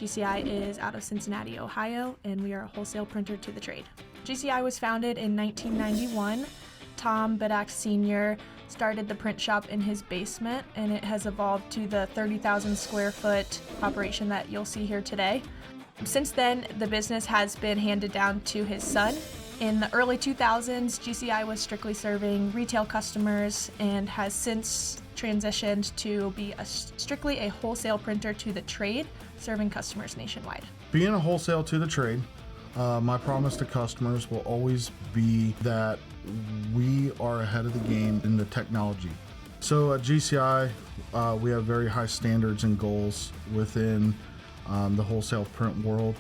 GCI is out of Cincinnati, Ohio, and we are a wholesale printer to the trade. GCI was founded in 1991. Tom Bedak Sr. started the print shop in his basement, and it has evolved to the 30,000 square foot operation that you'll see here today. Since then, the business has been handed down to his son. In the early 2000s, GCI was strictly serving retail customers and has since transitioned to be strictly a wholesale printer to the trade, serving customers nationwide. Being a wholesale to the trade, my promise to customers will always be that we are ahead of the game in the technology. So at GCI, we have very high standards and goals within the wholesale print world.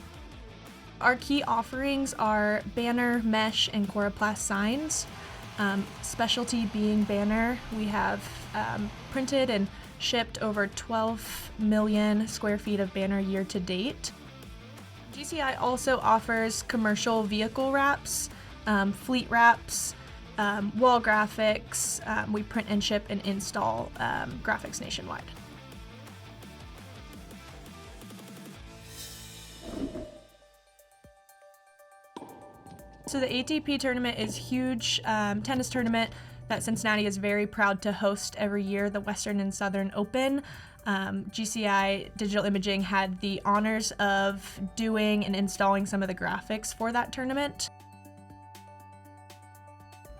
Our key offerings are banner, mesh, and coroplast signs. Specialty being banner. We have printed and shipped over 12 million square feet of banner year to date. GCI also offers commercial vehicle wraps, fleet wraps, wall graphics. We print and ship and install graphics nationwide. So the ATP tournament is a huge tennis tournament that Cincinnati is very proud to host every year, the Western and Southern Open. GCI Digital Imaging had the honors of doing and installing some of the graphics for that tournament.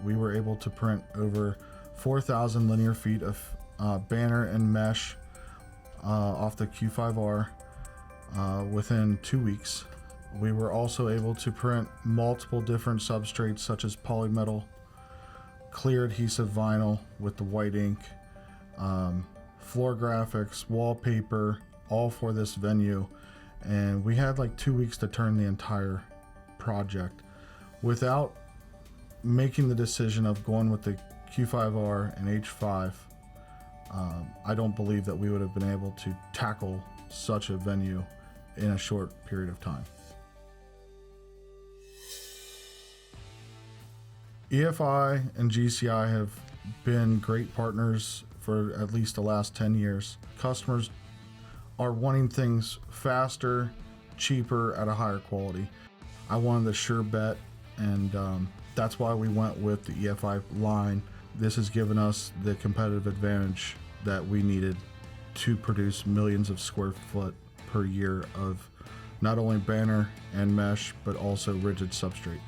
We were able to print over 4,000 linear feet of banner and mesh off the Q5R within 2 weeks. We were also able to print multiple different substrates such as polymetal, clear adhesive vinyl with the white ink, floor graphics, wallpaper, all for this venue. And we had like 2 weeks to turn the entire project. Without making the decision of going with the Q5R and H5, I don't believe that we would have been able to tackle such a venue in a short period of time. EFI and GCI have been great partners for at least the last 10 years. Customers are wanting things faster, cheaper, at a higher quality. I wanted a sure bet, and that's why we went with the EFI line. This has given us the competitive advantage that we needed to produce millions of square foot per year of not only banner and mesh, but also rigid substrate.